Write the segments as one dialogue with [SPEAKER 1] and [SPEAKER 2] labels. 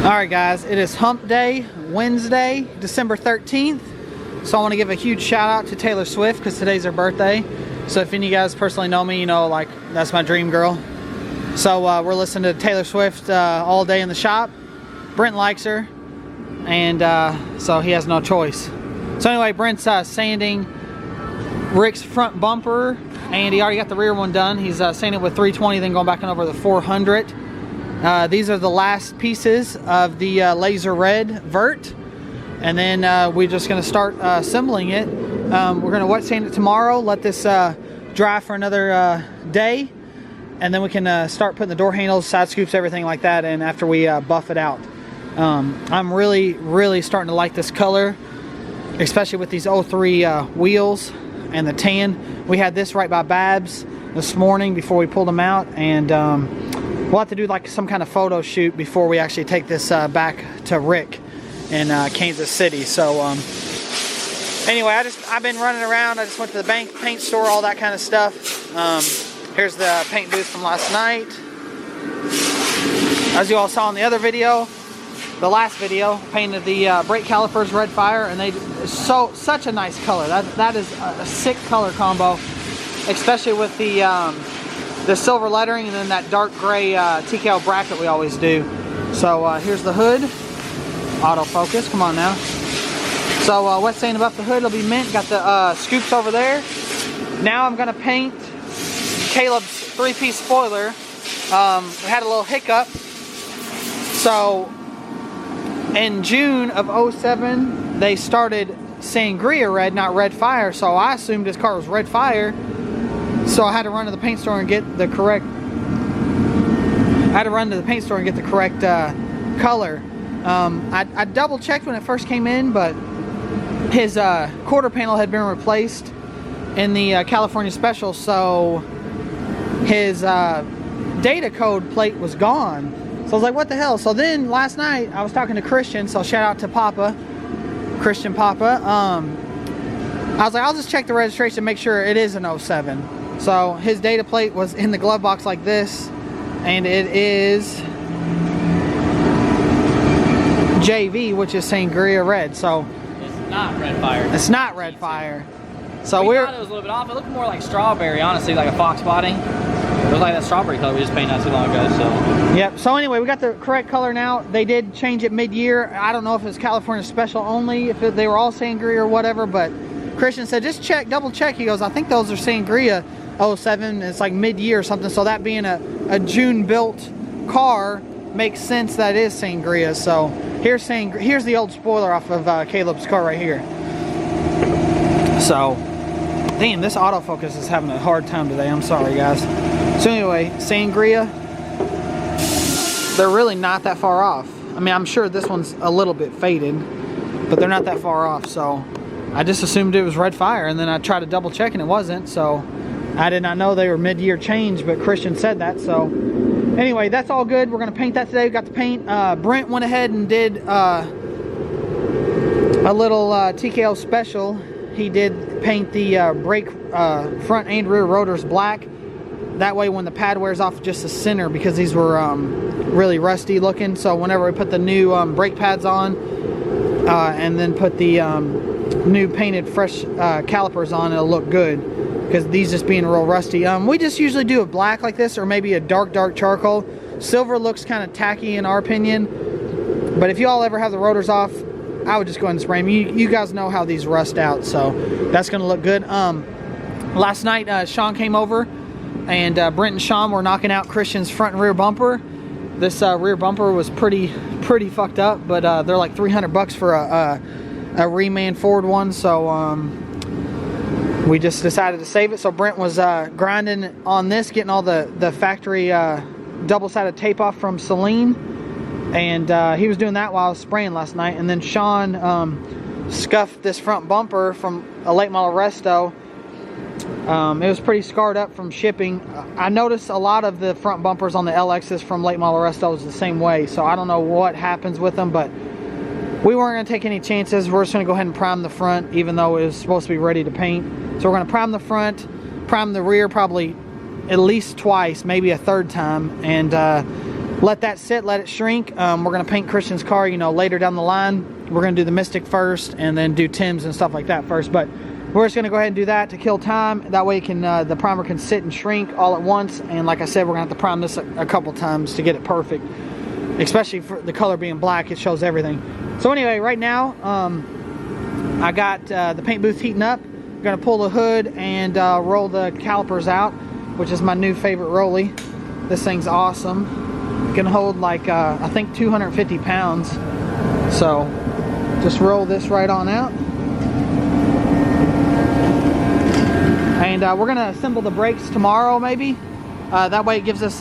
[SPEAKER 1] Alright guys, it is hump day, Wednesday, December 13th. So I want to give a huge shout out to Taylor Swift because today's her birthday. So if any of you guys personally know me, you know like that's my dream girl. So we're listening to Taylor Swift all day in the shop. Brent likes her, and so he has no choice. So anyway, Brent's sanding Rick's front bumper, and he already got the rear one done. He's sanding it with 320, then going back and over the 400. These are the last pieces of the laser red vert, and then we're just going to start assembling it. We're going to wet sand it tomorrow, let this dry for another day, and then we can start putting the door handles, side scoops, everything like that, and after we buff it out. I'm really starting to like this color, especially with these 03 wheels and the tan. We had this right by Babs this morning before we pulled them out, and we'll have to do like some kind of photo shoot before we actually take this back to Rick in Kansas City. So anyway, I've been running around. I just went to the paint store, all that kind of stuff. Here's the paint booth from last night. As you all saw in the other video, the last video, painted the brake calipers red fire, and they such a nice color. That is a sick color combo, especially with the silver lettering and then that dark gray TKL bracket we always do. So here's the hood, autofocus, come on now. So wet sand above the hood, it'll be mint. Got the scoops over there. Now I'm gonna paint Caleb's 3-piece spoiler. We had a little hiccup. So in June of 07, they started sangria red, not red fire. So I assumed this car was red fire. So I had to run to the paint store and get the correct. Color. I double checked when it first came in, but his quarter panel had been replaced in the California Special, so his data code plate was gone. So I was like, what the hell? So then last night I was talking to Christian, so shout out to Papa, Christian Papa. I was like, I'll just check the registration, make sure it is an 07. So his data plate was in the glove box like this, and it is JV, which is sangria red. So
[SPEAKER 2] it's not red fire.
[SPEAKER 1] It's not red fire. So
[SPEAKER 2] we thought it was a little bit off. It looked more like strawberry, honestly, like a fox spotting. It was like that strawberry color we just painted not too long ago. So
[SPEAKER 1] yep. So anyway, we got the correct color now. They did change it mid-year. I don't know if it's California Special only, if they were all sangria or whatever, but Christian said just check, double check. He goes, I think those are sangria 07. It's like mid-year or something. So that being a June built car makes sense that it is sangria. So here's the old spoiler off of Caleb's car right here. So damn, this autofocus is having a hard time today. I'm sorry guys. So anyway, sangria, they're really not that far off. I mean, I'm sure this one's a little bit faded, but they're not that far off. So I just assumed it was red fire, and then I tried to double check and it wasn't. So I did not know they were mid-year change, but Christian said that. So anyway, that's all good. We're gonna paint that today. We got the paint. Brent went ahead and did a little TKL special. He did paint the brake front and rear rotors black. That way when the pad wears off just the center, because these were really rusty looking. So whenever we put the new brake pads on and then put the new painted fresh calipers on, it'll look good, because these just being real rusty. We just usually do a black like this, or maybe a dark charcoal. Silver looks kind of tacky in our opinion, but if you all ever have the rotors off, I would just go ahead and spray them. You guys know how these rust out, so that's gonna look good. Last night Sean came over, and Brent and Sean were knocking out Christian's front and rear bumper. This rear bumper was pretty fucked up, but they're like $300 for a reman Ford one. So we just decided to save it. So Brent was grinding on this, getting all the factory double-sided tape off from Celine, and he was doing that while I was spraying last night. And then Sean scuffed this front bumper from a late model resto. It was pretty scarred up from shipping. I noticed a lot of the front bumpers on the LXs from late model restos the same way, so I don't know what happens with them, but we weren't going to take any chances. We're just going to go ahead and prime the front, even though it was supposed to be ready to paint. So we're going to prime the front, prime the rear probably at least twice, maybe a third time, and let that sit, let it shrink. We're gonna paint Christian's car, you know, later down the line. We're gonna do the Mystic first and then do Tim's and stuff like that first, but we're just gonna go ahead and do that to kill time. That way it can, the primer can sit and shrink all at once. And like I said, we're gonna have to prime this a couple times to get it perfect, especially for the color being black. It shows everything. So anyway, right now, I got the paint booth heating up. I'm gonna pull the hood and roll the calipers out, which is my new favorite rollie. This thing's awesome. It can hold like, I think 250 pounds. So just roll this right on out. And we're gonna assemble the brakes tomorrow, maybe. That way it gives us,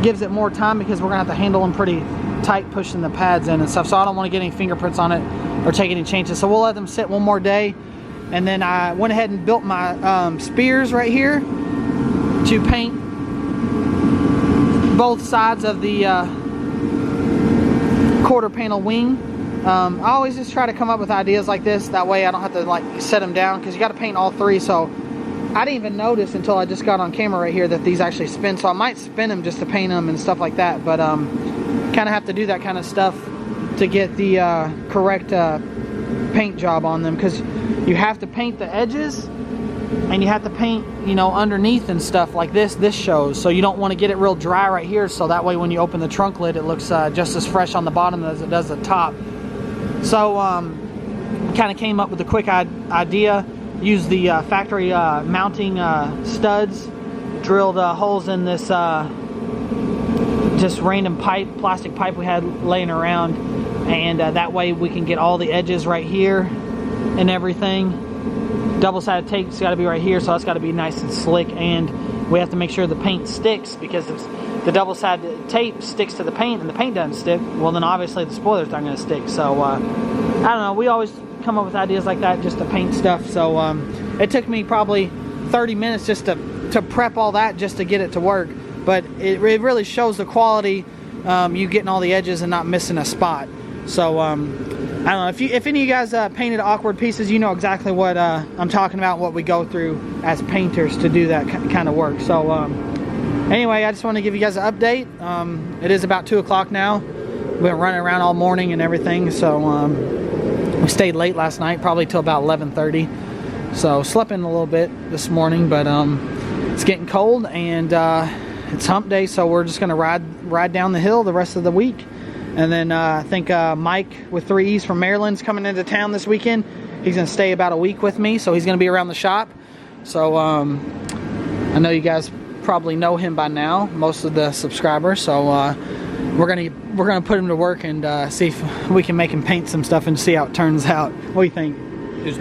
[SPEAKER 1] gives it more time, because we're gonna have to handle them pretty tight, pushing the pads in and stuff. So I don't want to get any fingerprints on it or take any changes. So we'll let them sit one more day. And then I went ahead and built my spears right here to paint both sides of the quarter panel wing. I always just try to come up with ideas like this. That way I don't have to like set them down, because you got to paint all three. So I didn't even notice until I just got on camera right here that these actually spin. So I might spin them just to paint them and stuff like that. But kind of have to do that kind of stuff to get the correct paint job on them, because you have to paint the edges and you have to paint, you know, underneath and stuff like this shows. So you don't want to get it real dry right here, so that way when you open the trunk lid it looks just as fresh on the bottom as it does the top. So kind of came up with a quick idea. Used the factory mounting studs, drilled holes in this just random pipe, plastic pipe we had laying around, and that way we can get all the edges right here and everything. Double-sided tape's got to be right here, so that's got to be nice and slick, and we have to make sure the paint sticks, because if the double-sided tape sticks to the paint and the paint doesn't stick, well then obviously the spoilers aren't going to stick. So I don't know, we always come up with ideas like that just to paint stuff. So it took me probably 30 minutes just to prep all that just to get it to work. But it really shows the quality, you getting all the edges and not missing a spot. So I don't know, if any of you guys painted awkward pieces, you know exactly what I'm talking about, what we go through as painters to do that kind of work. So anyway, I just want to give you guys an update. It is about 2 o'clock now. We've been running around all morning and everything, so we stayed late last night, probably till about 11:30. So slept in a little bit this morning, but it's getting cold, and it's hump day, so we're just gonna ride down the hill the rest of the week. And then I think Mike with 3 E's from Maryland's coming into town this weekend. He's gonna stay about a week with me, so he's gonna be around the shop. So I know you guys probably know him by now, most of the subscribers. So we're gonna put him to work and see if we can make him paint some stuff and see how it turns out. What do you think?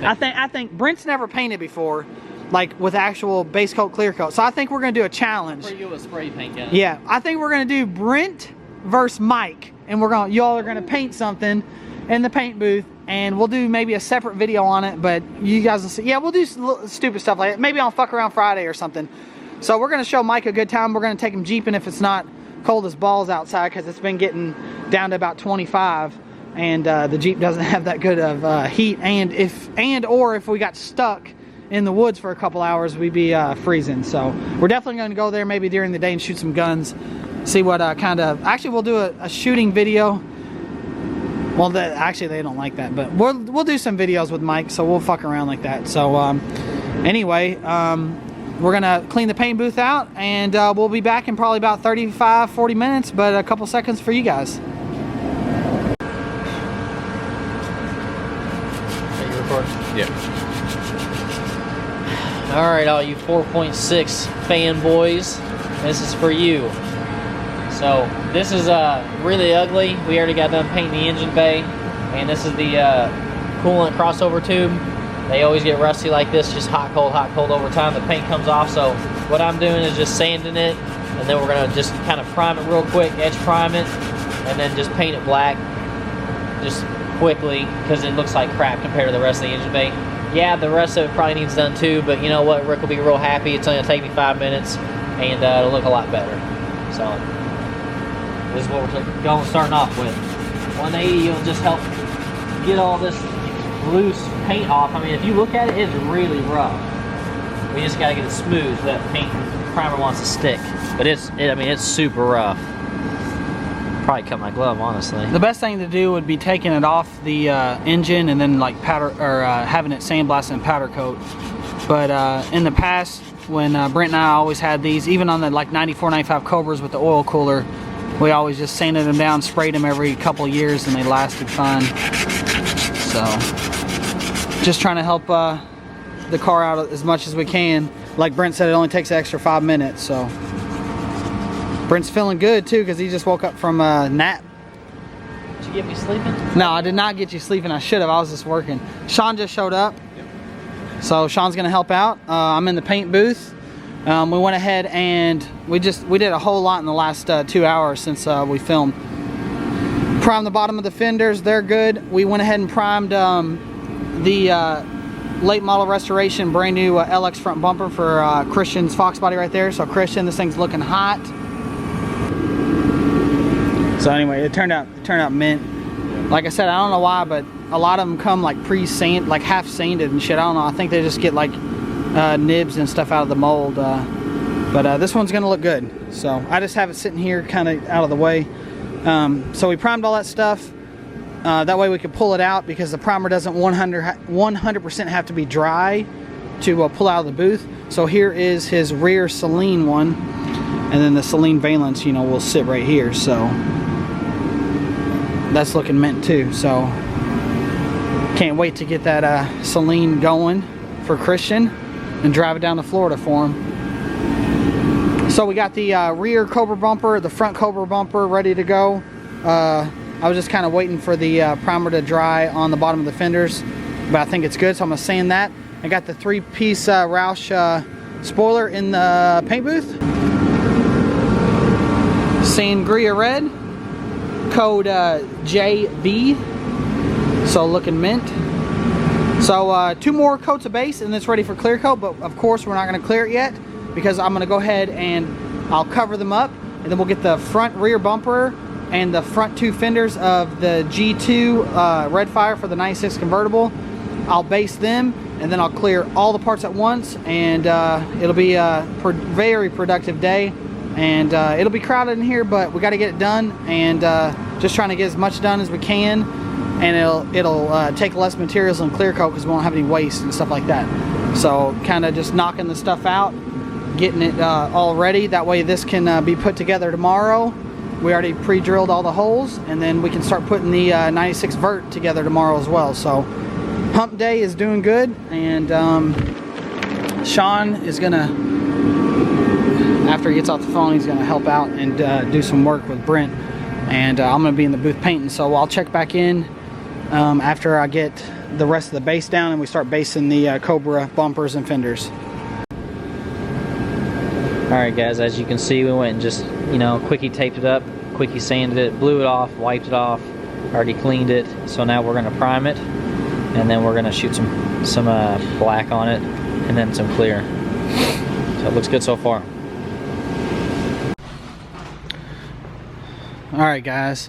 [SPEAKER 1] I think Brent's never painted before, like with actual base coat, clear coat. So I think we're gonna do a challenge.
[SPEAKER 2] Pretty good with spray paint, yeah.
[SPEAKER 1] Yeah, I think we're gonna do Brent versus Mike, and y'all are gonna paint something in the paint booth, and we'll do maybe a separate video on it. But you guys will see. Yeah, we'll do stupid stuff like that. Maybe on Fuck Around Friday or something. So we're gonna show Mike a good time. We're gonna take him jeeping if it's not cold as balls outside, because it's been getting down to about 25, and the Jeep doesn't have that good of heat, and if we got stuck in the woods for a couple hours, we'd be freezing. So we're definitely going to go there maybe during the day and shoot some guns, see what kind of, actually we'll do a shooting video. Well, actually they don't like that, but we'll do some videos with Mike, so we'll fuck around like that. So anyway, we're gonna clean the paint booth out, and we'll be back in probably about 35-40 minutes, but a couple seconds for you guys.
[SPEAKER 2] Are you recording?
[SPEAKER 3] Yeah.
[SPEAKER 2] Alright, all you 4.6 fanboys, this is for you. So this is really ugly. We already got done painting the engine bay, and this is the coolant crossover tube. They always get rusty like this, just hot, cold over time. The paint comes off, so what I'm doing is just sanding it, and then we're gonna just kind of prime it real quick, edge prime it, and then just paint it black, just quickly, because it looks like crap compared to the rest of the engine bay. Yeah, the rest of it probably needs done too, but you know what, Rick will be real happy. It's only gonna take me 5 minutes, and it'll look a lot better. So this is what we're starting off with. 180 will just help get all this loose paint off. I mean, if you look at it, it's really rough. We just got to get it smooth so that paint primer wants to stick. But I mean, it's super rough. Probably cut my glove, honestly.
[SPEAKER 1] The best thing to do would be taking it off the engine and then like powder or having it sandblasted and powder coat. But in the past, when Brent and I always had these, even on the like 94, 95 Cobras with the oil cooler, we always just sanded them down, sprayed them every couple years, and they lasted fine. So, just trying to help the car out as much as we can. Like Brent said, it only takes an extra 5 minutes. So, Brent's feeling good too because he just woke up from a nap.
[SPEAKER 2] Did you get me sleeping?
[SPEAKER 1] No, I did not get you sleeping. I should have. I was just working. Sean just showed up. So Sean's gonna help out. I'm in the paint booth. We went ahead and we did a whole lot in the last 2 hours since we filmed. Primed the bottom of the fenders, they're good. We went ahead and primed the late model restoration brand new LX front bumper for Christian's Fox body right there. So Christian, this thing's looking hot. So anyway, it turned out mint. Like I said, I don't know why, but a lot of them come like pre-sand, like half sanded and shit. I don't know. I think they just get like nibs and stuff out of the mold. But this one's gonna look good. So I just have it sitting here kind of out of the way. So we primed all that stuff. That way we could pull it out because the primer doesn't 100% have to be dry to pull out of the booth. So here is his rear Celine one. And then the Celine valence, you know, will sit right here. So that's looking mint too. So can't wait to get that Celine going for Christian and drive it down to Florida for him. So we got the rear Cobra bumper, the front Cobra bumper ready to go. I was just kind of waiting for the primer to dry on the bottom of the fenders, but I think it's good, so I'm gonna sand that. I got the 3-piece Roush spoiler in the paint booth. Sangria red, code JB, so looking mint. So 2 more coats of base and it's ready for clear coat, but of course we're not going to clear it yet because I'm going to go ahead and I'll cover them up, and then we'll get the front rear bumper and the front 2 fenders of the G2 Red Fire for the 96 convertible. I'll base them and then I'll clear all the parts at once, and it'll be a very productive day. And it'll be crowded in here, but we got to get it done, and just trying to get as much done as we can. And it'll take less materials than clear coat because we won't have any waste and stuff like that. So kind of just knocking the stuff out, getting it all ready. That way this can be put together tomorrow. We already pre-drilled all the holes, and then we can start putting the 96 vert together tomorrow as well. So hump day is doing good, and Sean is gonna, after he gets off the phone, he's gonna help out and do some work with Brent, and I'm gonna be in the booth painting. So I'll check back in after I get the rest of the base down and we start basing the Cobra bumpers and fenders.
[SPEAKER 2] Alright guys, as you can see, we went and just, you know, quickie taped it up, quickie sanded it, blew it off, wiped it off, already cleaned it. So now we're gonna prime it, and then we're gonna shoot some black on it, and then some clear. So it looks good so far.
[SPEAKER 1] Alright guys,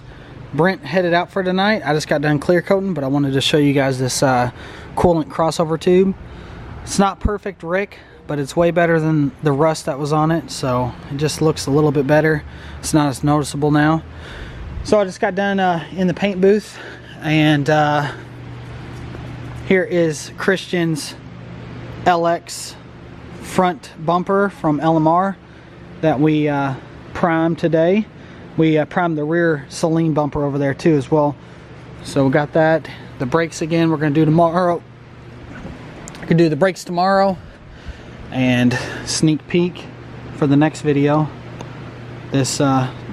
[SPEAKER 1] Brent headed out for tonight. I just got done clear coating, but I wanted to show you guys this coolant crossover tube. It's not perfect Rick, but it's way better than the rust that was on it, so it just looks a little bit better. It's not as noticeable now. So I just got done in the paint booth, and here is Christian's LX front bumper from LMR that we primed today. We primed the rear Celine bumper over there too as well. So we got that. The brakes again we're going to do tomorrow. I can do the brakes tomorrow. And sneak peek for the next video. This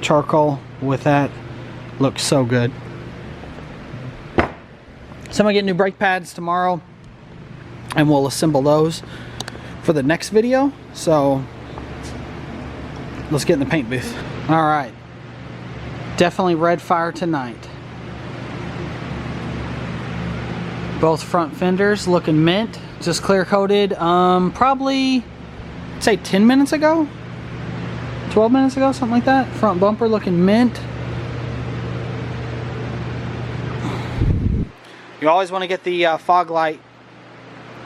[SPEAKER 1] charcoal with that looks so good. So I'm going to get new brake pads tomorrow, and we'll assemble those for the next video. So let's get in the paint booth. Alright. Definitely red fire tonight. Both front fenders looking mint. Just clear coated probably, I'd say 10 minutes ago, 12 minutes ago, something like that. Front bumper looking mint. You always want to get the fog light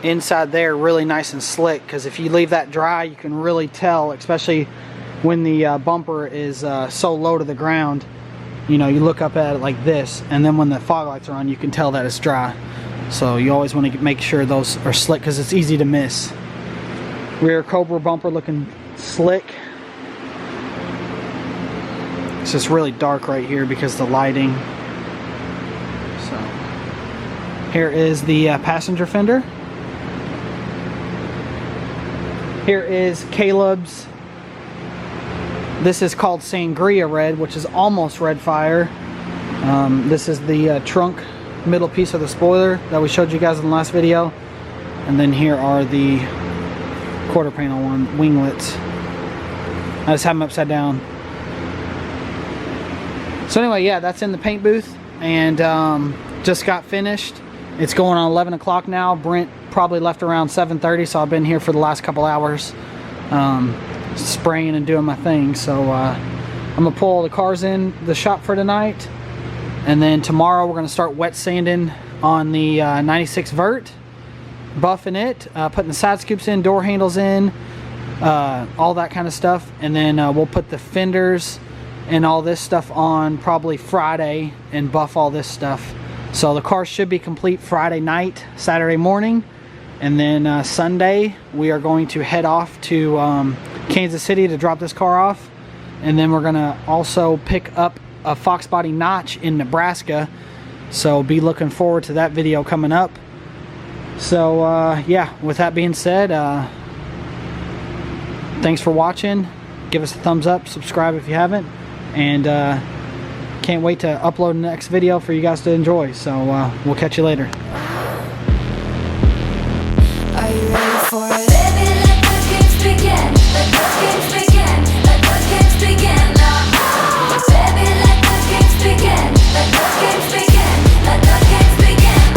[SPEAKER 1] inside there really nice and slick, because if you leave that dry you can really tell, especially when the bumper is so low to the ground. you know, you look up at it like this, and then when the fog lights are on, you can tell that it's dry. So you always want to make sure those are slick because it's easy to miss. Rear Cobra bumper looking slick. It's just really dark right here because of the lighting. So here is the passenger fender. Here is Caleb's. This is called Sangria Red, which is almost red fire. This is the trunk middle piece of the spoiler that we showed you guys in the last video. And then here are the quarter panel winglets. I just have them upside down. So anyway, yeah, that's in the paint booth, and just got finished. It's going on 11 o'clock now. Brent probably left around 7:30, so I've been here for the last couple hours spraying and doing my thing. So I'm gonna pull all the cars in the shop for tonight, and then tomorrow we're gonna start wet sanding on the 96 Vert, buffing it, putting the side scoops in, door handles in, all that kind of stuff, and then we'll put the fenders and all this stuff on probably Friday and buff all this stuff. So the car should be complete Friday night, Saturday morning, and then Sunday we are going to head off to Kansas City to drop this car off, and then we're gonna also pick up a Fox body notch in Nebraska, so be looking forward to that video coming up. So yeah, with that being said, thanks for watching. Give us a thumbs up, subscribe if you haven't, and can't wait to upload the next video for you guys to enjoy. So we'll catch you later.